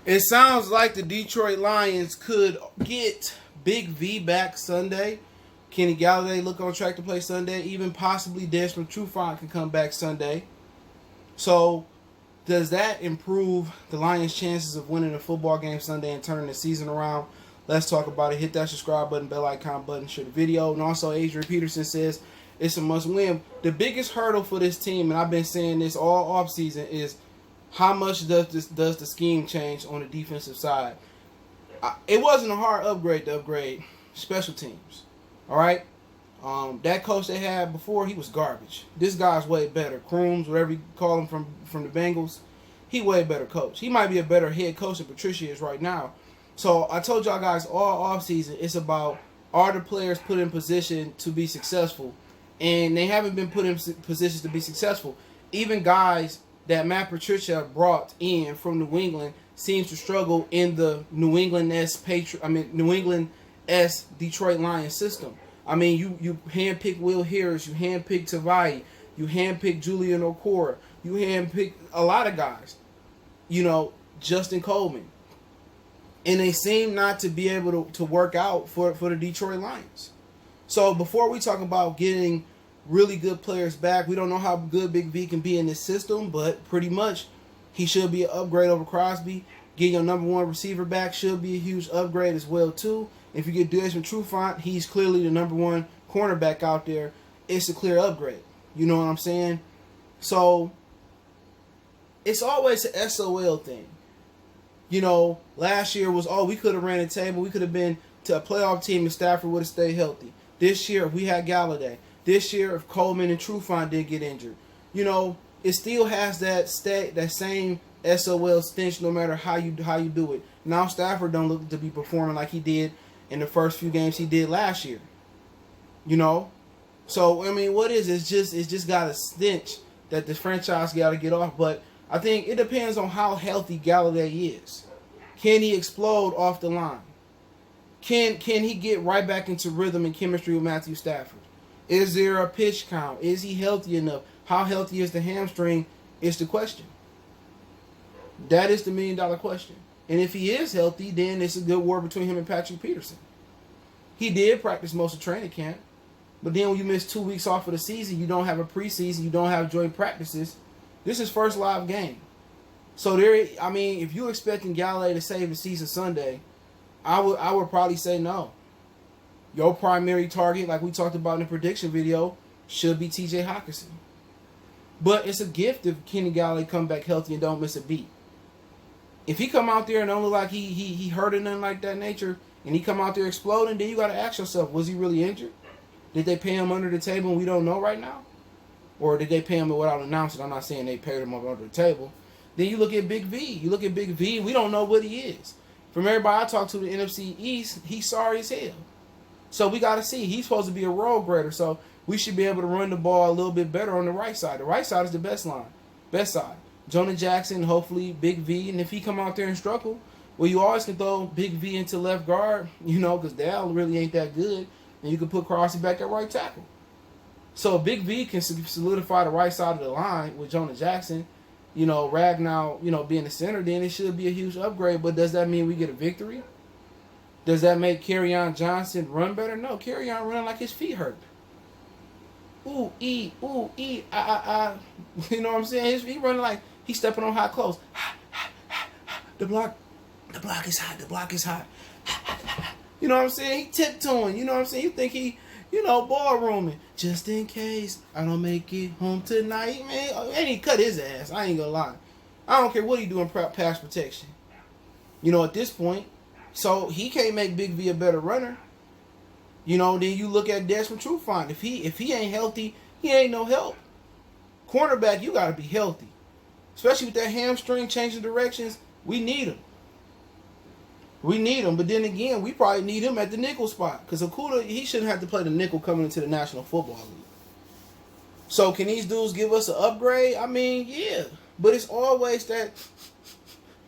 It sounds like the Detroit Lions could get Big V back Sunday. Kenny Golladay look on track to play Sunday. Even possibly Desmond Trufant can come back Sunday. So, does that improve the Lions' chances of winning a football game Sunday and turning the season around? Let's talk about it. Hit that subscribe button, bell icon button, share the video. And also, Adrian Peterson says it's a must win. The biggest hurdle for this team, and I've been saying this all offseason, is how much does the scheme change on the defensive side? It wasn't a hard upgrade to upgrade special teams. All right? That coach they had before, he was garbage. This guy's way better. Crooms, whatever you call him from the Bengals, he way better coach. He might be a better head coach than Patricia is right now. So I told y'all guys all offseason, it's about, are the players put in position to be successful? And they haven't been put in positions to be successful. Even guys that Matt Patricia brought in from New England seems to struggle in the New England-esque Detroit Lions system. I mean, you handpick Will Harris, you handpick Tavai, you handpick Julian Okora, you handpick a lot of guys. Justin Coleman. And they seem not to be able to work out for the Detroit Lions. So before we talk about getting really good players back, we don't know how good Big V can be in this system, but pretty much he should be an upgrade over Crosby. Getting your number one receiver back should be a huge upgrade as well too. If you get Desmond Trufant, he's clearly the number one cornerback out there. It's a clear upgrade. You know what I'm saying? So it's always an SOL thing. Last year was, we could have ran the table. We could have been to a playoff team if Stafford would have stayed healthy. This year, if we had Golladay. This year, if Coleman and Trufant did get injured. It still has that same SOL stench no matter how you do it. Now Stafford don't look to be performing like he did in the first few games he did last year. So, I mean, what is it? It's just got a stench that the franchise got to get off. But I think it depends on how healthy Golladay is. Can he explode off the line? Can he get right back into rhythm and chemistry with Matthew Stafford? Is there a pitch count? Is he healthy enough? How healthy is the hamstring is the question. That is the $1 million question. And if he is healthy, then it's a good war between him and Patrick Peterson. He did practice most of training camp. But then when you miss 2 weeks off of the season, you don't have a preseason, you don't have joint practices. This is first live game. So if you're expecting Golladay to save the season Sunday, I would probably say no. Your primary target, like we talked about in the prediction video, should be T.J. Hockenson. But it's a gift if Kenny Golladay come back healthy and don't miss a beat. If he come out there and don't look like he hurt or nothing like that nature, and he come out there exploding, then you got to ask yourself, was he really injured? Did they pay him under the table and we don't know right now? Or did they pay him without announcing? I'm not saying they paid him under the table. Then you look at Big V. We don't know what he is. From everybody I talked to, the NFC East, he's sorry as hell. So we got to see. He's supposed to be a road grader, so we should be able to run the ball a little bit better on the right side. The right side is the best side. Jonah Jackson, hopefully Big V, and if he come out there and struggle, well, you always can throw Big V into left guard, because Dal really ain't that good, and you can put Crosby back at right tackle. So Big V can solidify the right side of the line with Jonah Jackson, Ragnow, being the center, then it should be a huge upgrade. But does that mean we get a victory? Does that make Kerryon Johnson run better? No, Kerryon running like his feet hurt. Ooh, ah. You know what I'm saying? He running like he's stepping on hot clothes. The block is hot. You know what I'm saying? He tiptoeing. You know what I'm saying? You think he, ballrooming. Just in case I don't make it home tonight, man. And he cut his ass. I ain't gonna lie. I don't care what he doing pass protection. At this point. So he can't make Big V a better runner. Then you look at Desmond Trufant. If he ain't healthy, he ain't no help. Cornerback, you gotta be healthy. Especially with that hamstring changing directions, we need him. But then again, we probably need him at the nickel spot. Because Okuda, he shouldn't have to play the nickel coming into the National Football League. So can these dudes give us an upgrade? I mean, yeah. But it's always that,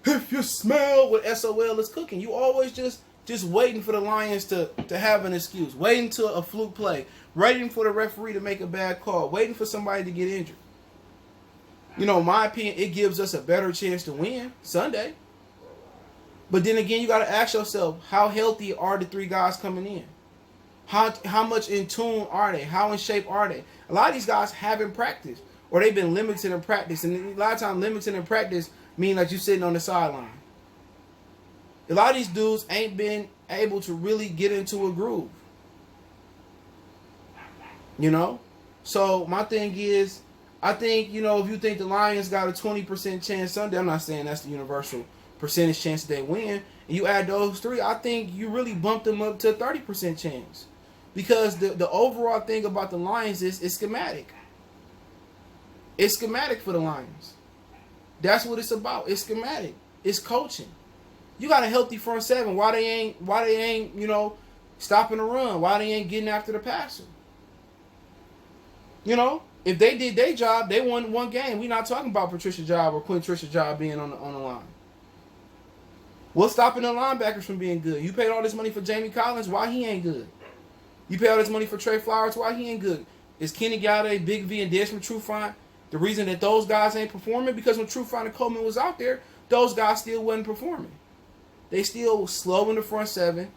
if you smell what SOL is cooking, you always just waiting for the Lions to have an excuse. Waiting to a fluke play. Waiting for the referee to make a bad call. Waiting for somebody to get injured. In my opinion, it gives us a better chance to win Sunday. But then again, you got to ask yourself, how healthy are the three guys coming in? How much in tune are they? How in shape are they? A lot of these guys haven't practiced, or they've been limited in practice. And a lot of times, limited in practice mean like you sitting on the sideline. A lot of these dudes ain't been able to really get into a groove. You know? So my thing is, I think, you know, if you think the Lions got a 20% chance Sunday, I'm not saying that's the universal percentage chance they win, and you add those three, I think you really bump them up to a 30% chance. Because the overall thing about the Lions is it's schematic. It's schematic for the Lions. That's what it's about. It's schematic. It's coaching. You got a healthy front seven. Why they ain't, you know, stopping the run? Why they ain't getting after the passer? You know, if they did their job, they won one game. We're not talking about Patricia's job or Quintricia's job being on the line. What's stopping the linebackers from being good? You paid all this money for Jamie Collins. Why he ain't good? You pay all this money for Trey Flowers. Why he ain't good? Is Kenny Golladay, Big V, and Desmond Trufant the reason that those guys ain't performing? Because when Trufant and Coleman was out there, those guys still wasn't performing. They still slow in the front seven.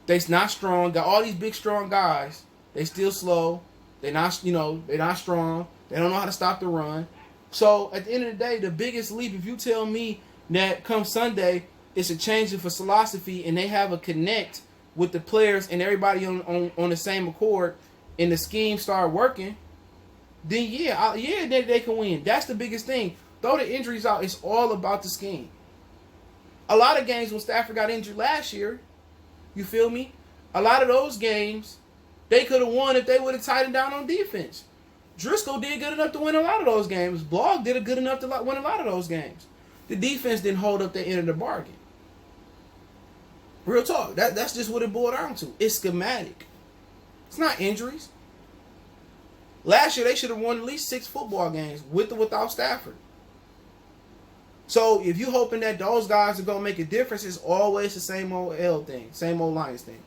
They not strong. Got all these big, strong guys. They still slow. They're not, you know, they're not strong. They don't know how to stop the run. So at the end of the day, the biggest leap, if you tell me that come Sunday, it's a change of philosophy and they have a connect with the players and everybody on the same accord and the scheme start working, then yeah, they can win. That's the biggest thing. Throw the injuries out. It's all about the scheme. A lot of games when Stafford got injured last year, you feel me? A lot of those games, they could have won if they would have tightened down on defense. Driscoll did good enough to win a lot of those games. Blog did good enough to win a lot of those games. The defense didn't hold up their end of the bargain. Real talk. That's just what it boiled down to. It's schematic. It's not injuries. Last year, they should have won at least 6 football games with or without Stafford. So, if you're hoping that those guys are going to make a difference, it's always the same old L thing, same old Lions thing.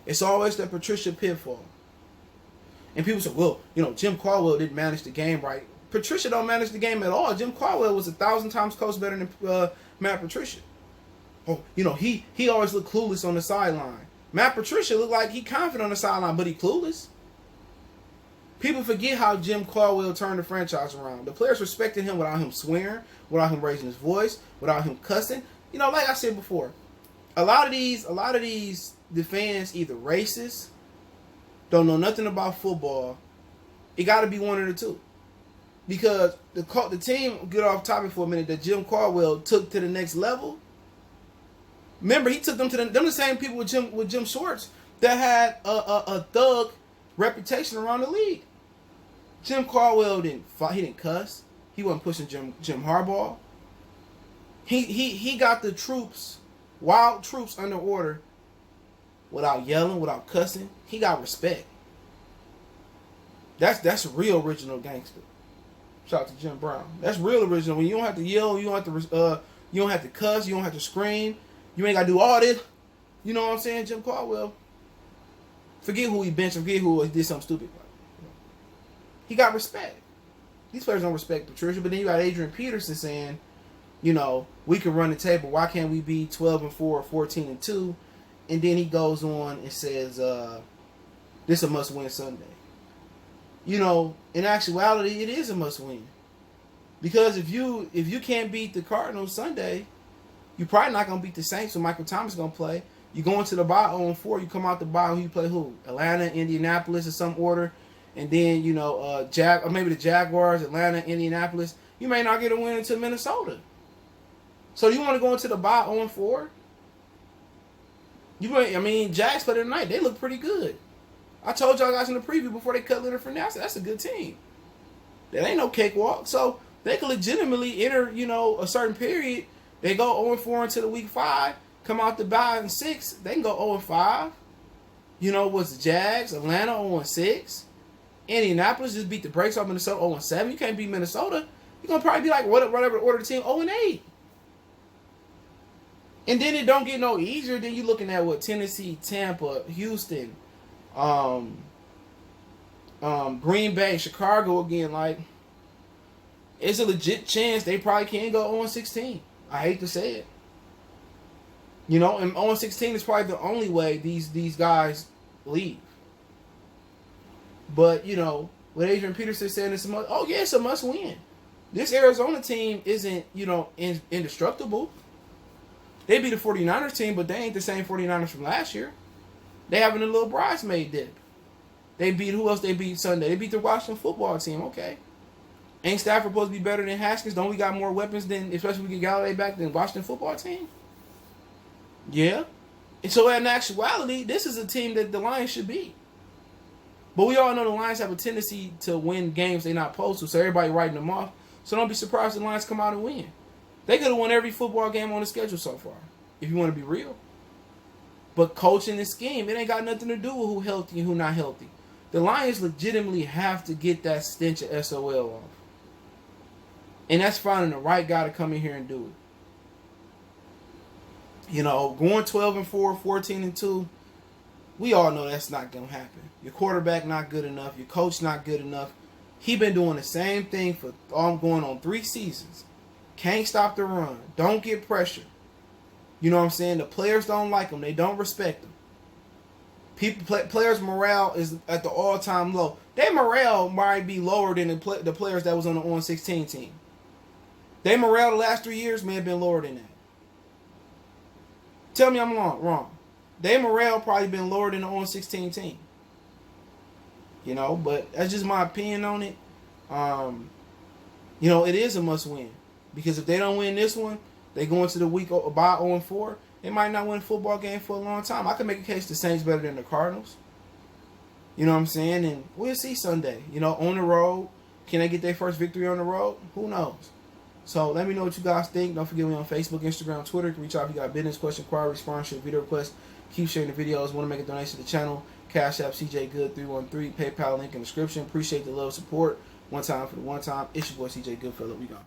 It's always the Patricia pitfall. And people say, well, you know, Jim Caldwell didn't manage the game right. Patricia don't manage the game at all. Jim Caldwell was 1,000 times coached better than Matt Patricia. Oh, you know, he always looked clueless on the sideline. Matt Patricia looked like he confident on the sideline, but he clueless. People forget how Jim Caldwell turned the franchise around. The players respected him without him swearing, without him raising his voice, without him cussing. You know, like I said before, a lot of these the fans either racist, don't know nothing about football. It got to be one of the two. Because the team, get off topic for a minute, that Jim Caldwell took to the next level. Remember, he took them to the same people with Jim Schwartz that had a thug reputation around the league. Jim Caldwell didn't fight, he didn't cuss. He wasn't pushing Jim Harbaugh. He got the troops, wild troops under order without yelling, without cussing. He got respect. That's real original gangster. Shout out to Jim Brown. That's real original. When you don't have to yell, you don't have to cuss, you don't have to scream. You ain't got to do all this. You know what I'm saying? Jim Caldwell. Forget who he benched. Forget who did something stupid. He got respect. These players don't respect Patricia. But then you got Adrian Peterson saying, you know, we can run the table. Why can't we be 12-4 or 14-2? And then he goes on and says, this is a must-win Sunday. You know, in actuality, it is a must-win. Because if you can't beat the Cardinals Sunday, you're probably not going to beat the Saints when Michael Thomas is going to play. You go into the bye 0-4, you come out the bye, you play who? Atlanta, Indianapolis in some order. And then, you know, or maybe the Jaguars, Atlanta, Indianapolis. You may not get a win until Minnesota. So you want to go into the bye 0-4? Jags played tonight. They look pretty good. I told y'all guys in the preview before they cut Leonard Fournette, I said, that's a good team. That ain't no cakewalk. So they could legitimately enter, you know, a certain period. They go 0-4 into the week 5, come out the bye in 6. They can go 0-5. You know, what's the Jags? Atlanta 0-6. Indianapolis just beat the brakes off Minnesota 0-7. You can't beat Minnesota. You're going to probably be like, whatever order the team, 0-8. And then it don't get no easier. Then you're looking at what? Tennessee, Tampa, Houston, Green Bay, Chicago again. Like, it's a legit chance they probably can go 0-16. I hate to say it. You know, and 0-16 is probably the only way these guys leave. But, you know, what Adrian Peterson said is it's a must win. This Arizona team isn't, you know, indestructible. They beat the 49ers team, but they ain't the same 49ers from last year. They having a little bridesmaid dip. They beat, who else they beat Sunday? They beat the Washington football team. Okay. Ain't Stafford supposed to be better than Haskins? Don't we got more weapons than, especially if we get Golladay back, than Washington football team? Yeah. And so in actuality, this is a team that the Lions should beat. But we all know the Lions have a tendency to win games they're not supposed to, so everybody writing them off. So don't be surprised if the Lions come out and win. They could have won every football game on the schedule so far, if you want to be real. But coaching and scheme, it ain't got nothing to do with who healthy and who not healthy. The Lions legitimately have to get that stench of SOL off. And that's finding the right guy to come in here and do it. You know, going 12-4, 14-2, we all know that's not going to happen. Your quarterback not good enough. Your coach not good enough. He been doing the same thing for going on 3 seasons. Can't stop the run. Don't get pressure. You know what I'm saying? The players don't like him. They don't respect him. Players' morale is at the all-time low. Their morale might be lower than the players that was on the 0-16 team. Their morale the last 3 years may have been lower than that. Tell me I'm wrong. Their morale probably been lower than the 0-16 team. You know, but that's just my opinion on it. You know, it is a must-win. Because if they don't win this one, they go into the week by 0-4. They might not win a football game for a long time. I can make a case the Saints better than the Cardinals. You know what I'm saying? And we'll see Sunday. You know, on the road. Can they get their first victory on the road? Who knows? So let me know what you guys think. Don't forget me on Facebook, Instagram, Twitter. You can reach out if you got business, question, inquiry, sponsorship, video requests. Keep sharing the videos. Want to make a donation to the channel. Cash App, CJ Good 313. PayPal link in the description. Appreciate the love, support. One time for the one time. It's your boy CJ Goodfellow. We gone.